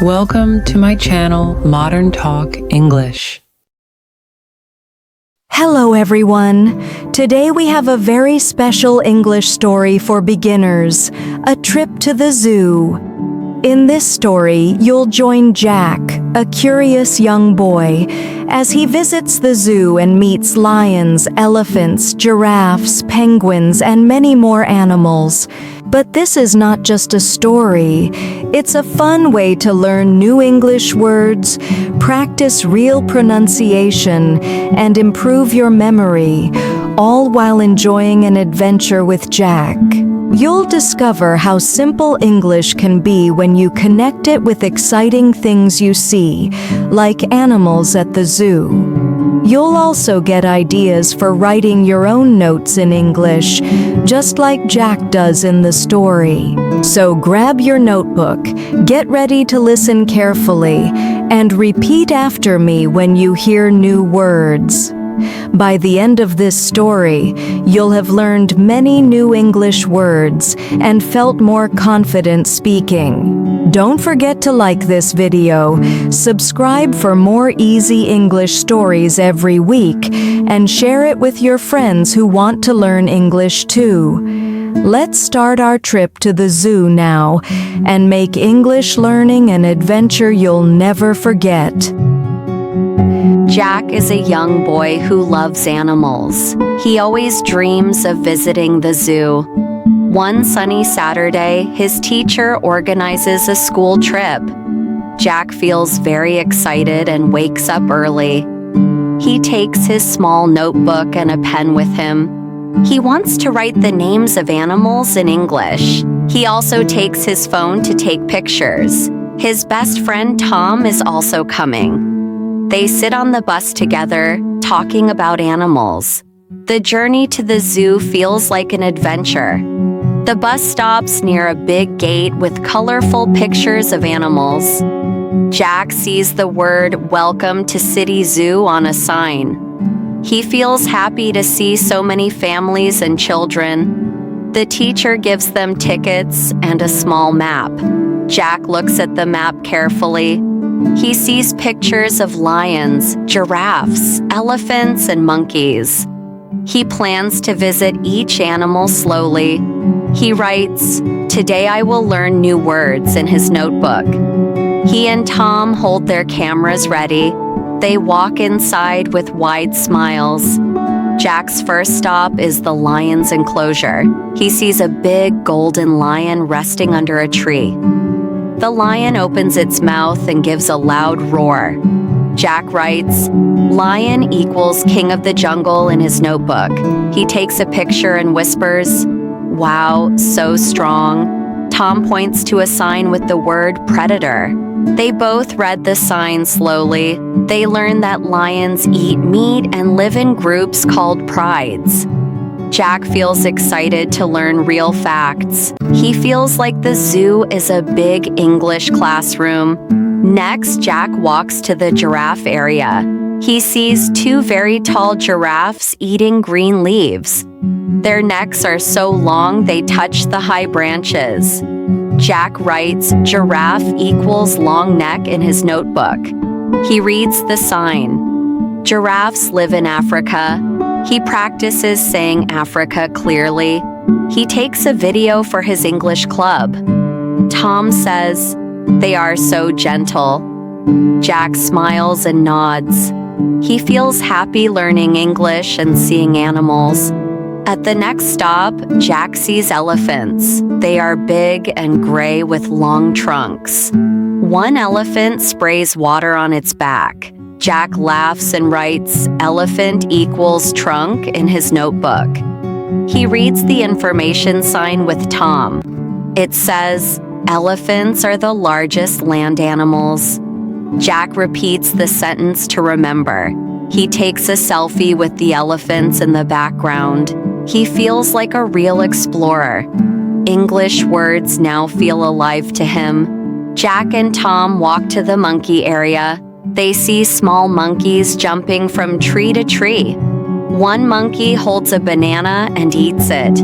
Welcome to my channel, Modern Talk English. Hello everyone! Today we have a very special English story for beginners, a trip to the zoo. In this story, you'll join Jack, a curious young boy, as he visits the zoo and meets lions, elephants, giraffes, penguins, and many more animals. But this is not just a story. It's a fun way to learn new English words, practice real pronunciation, and improve your memory, all while enjoying an adventure with Jack. You'll discover how simple English can be when you connect it with exciting things you see, like animals at the zoo. You'll also get ideas for writing your own notes in English, just like Jack does in the story. So grab your notebook, get ready to listen carefully, and repeat after me when you hear new words. By the end of this story, you'll have learned many new English words and felt more confident speaking. Don't forget to like this video, subscribe for more easy English stories every week, and share it with your friends who want to learn English too. Let's start our trip to the zoo now and make English learning an adventure you'll never forget. Jack is a young boy who loves animals. He always dreams of visiting the zoo. One sunny Saturday, his teacher organizes a school trip. Jack feels very excited and wakes up early. He takes his small notebook and a pen with him. He wants to write the names of animals in English. He also takes his phone to take pictures. His best friend Tom is also coming. They sit on the bus together, talking about animals. The journey to the zoo feels like an adventure. The bus stops near a big gate with colorful pictures of animals. Jack sees the word "Welcome to City Zoo" on a sign. He feels happy to see so many families and children. The teacher gives them tickets and a small map. Jack looks at the map carefully. He sees pictures of lions, giraffes, elephants, and monkeys. He plans to visit each animal slowly. He writes, "Today I will learn new words," in his notebook. He and Tom hold their cameras ready. They walk inside with wide smiles. Jack's first stop is the lion's enclosure. He sees a big golden lion resting under a tree. The lion opens its mouth and gives a loud roar. Jack writes, "Lion equals king of the jungle," in his notebook. He takes a picture and whispers, "Wow, so strong." Tom points to a sign with the word predator. They both read the sign slowly. They learn that lions eat meat and live in groups called prides. Jack feels excited to learn real facts. He feels like the zoo is a big English classroom. Next, Jack walks to the giraffe area. He sees two very tall giraffes eating green leaves. Their necks are so long they touch the high branches. Jack writes, "Giraffe equals long neck," in his notebook. He reads the sign. Giraffes live in Africa. He practices saying Africa clearly. He takes a video for his English club. Tom says, "They are so gentle." Jack smiles and nods. He feels happy learning English and seeing animals. At the next stop, Jack sees elephants. They are big and gray with long trunks. One elephant sprays water on its back. Jack laughs and writes, "Elephant equals trunk," in his notebook. He reads the information sign with Tom. It says, "Elephants are the largest land animals." Jack repeats the sentence to remember. He takes a selfie with the elephants in the background. He feels like a real explorer. English words now feel alive to him. Jack and Tom walk to the monkey area. They see small monkeys jumping from tree to tree. One monkey holds a banana and eats it.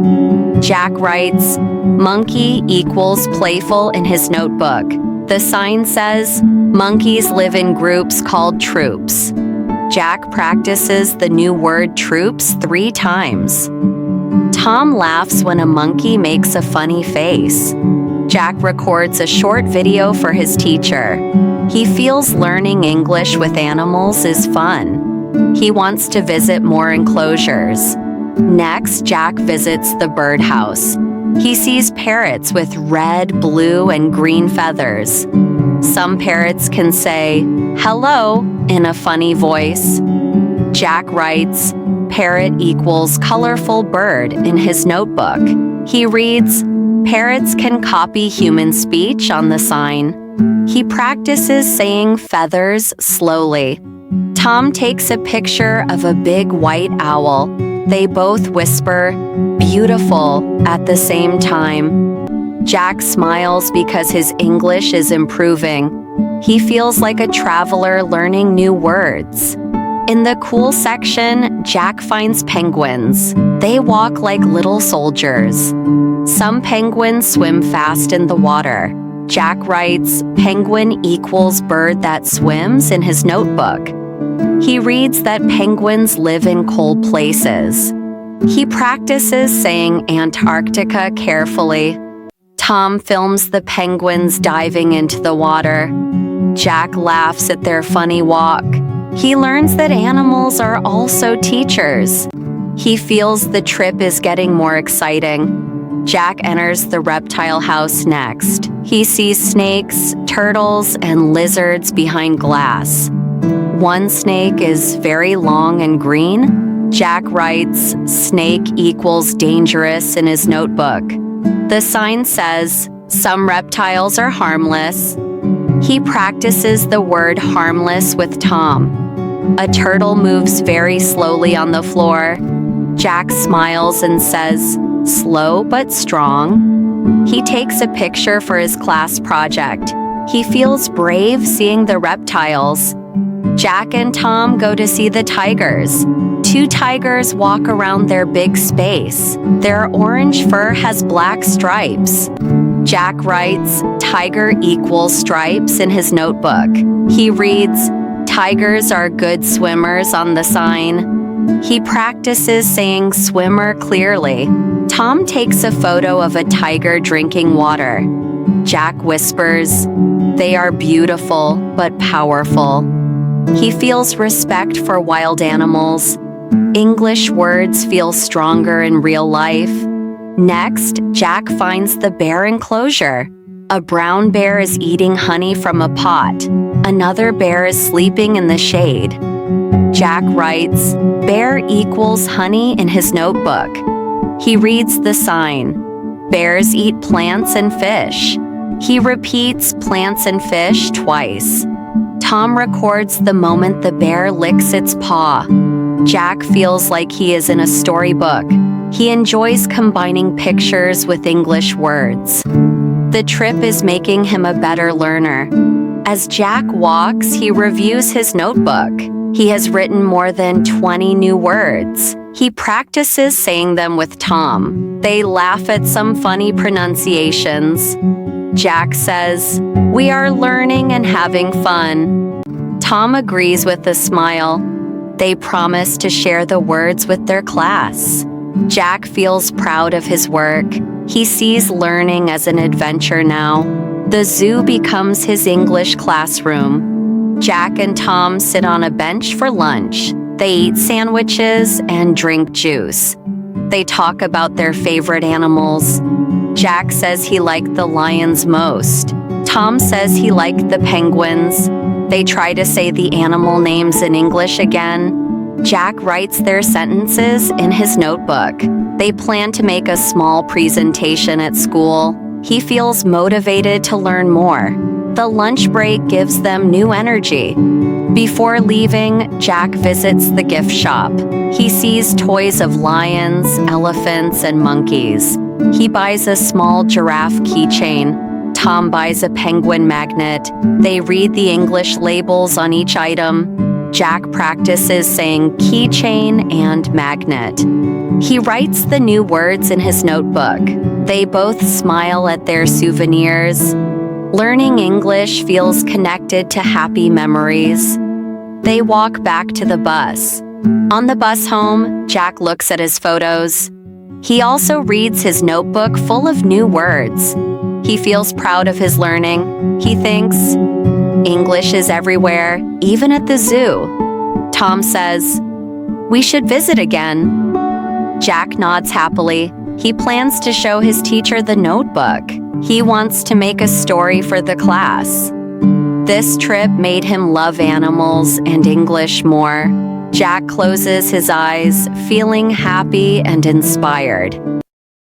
Jack writes, "Monkey equals playful" in his notebook. The sign says, "Monkeys live in groups called troops." Jack practices the new word troops 3 times. Tom laughs when a monkey makes a funny face. Jack records a short video for his teacher. He feels learning English with animals is fun. He wants to visit more enclosures. Next, Jack visits the birdhouse. He sees parrots with red, blue, and green feathers. Some parrots can say, "Hello," in a funny voice. Jack writes, "Parrot equals colorful bird" in his notebook. He reads, "Parrots can copy human speech" on the sign. He practices saying feathers slowly. Tom takes a picture of a big white owl. They both whisper, "Beautiful," at the same time. Jack smiles because his English is improving. He feels like a traveler learning new words. In the cool section, Jack finds penguins. They walk like little soldiers. Some penguins swim fast in the water. Jack writes, "Penguin equals bird that swims" in his notebook. He reads that penguins live in cold places. He practices saying Antarctica carefully. Tom films the penguins diving into the water. Jack laughs at their funny walk. He learns that animals are also teachers. He feels the trip is getting more exciting. Jack enters the reptile house next. He sees snakes, turtles, and lizards behind glass. One snake is very long and green. Jack writes, "Snake equals dangerous" in his notebook. The sign says, "Some reptiles are harmless." He practices the word harmless with Tom. A turtle moves very slowly on the floor. Jack smiles and says, "Slow but strong." He takes a picture for his class project. He feels brave seeing the reptiles. Jack and Tom go to see the tigers. 2 tigers walk around their big space. Their orange fur has black stripes. Jack writes, "Tiger equals stripes" in his notebook. He reads, "Tigers are good swimmers" on the sign. He practices saying swimmer clearly. Tom takes a photo of a tiger drinking water. Jack whispers, "They are beautiful but powerful." He feels respect for wild animals. English words feel stronger in real life. Next, Jack finds the bear enclosure. A brown bear is eating honey from a pot. Another bear is sleeping in the shade. Jack writes, "Bear equals honey" in his notebook. He reads the sign, "Bears eat plants and fish." He repeats plants and fish twice. Tom records the moment the bear licks its paw. Jack feels like he is in a storybook. He enjoys combining pictures with English words. The trip is making him a better learner. As Jack walks, he reviews his notebook. He has written more than 20 new words. He practices saying them with Tom. They laugh at some funny pronunciations. Jack says, "We are learning and having fun." Tom agrees with a smile. They promise to share the words with their class. Jack feels proud of his work. He sees learning as an adventure now. The zoo becomes his English classroom. Jack and Tom sit on a bench for lunch. They eat sandwiches and drink juice. They talk about their favorite animals. Jack says he liked the lions most. Tom says he liked the penguins. They try to say the animal names in English again. Jack writes their sentences in his notebook. They plan to make a small presentation at school. He feels motivated to learn more. The lunch break gives them new energy. Before leaving, Jack visits the gift shop. He sees toys of lions, elephants, and monkeys. He buys a small giraffe keychain. Tom buys a penguin magnet. They read the English labels on each item. Jack practices saying keychain and magnet. He writes the new words in his notebook. They both smile at their souvenirs. Learning English feels connected to happy memories. They walk back to the bus. On the bus home, Jack looks at his photos. He also reads his notebook full of new words. He feels proud of his learning. He thinks, English is everywhere, even at the zoo. Tom says, "We should visit again." Jack nods happily. He plans to show his teacher the notebook. He wants to make a story for the class. This trip made him love animals and English more. Jack closes his eyes, feeling happy and inspired.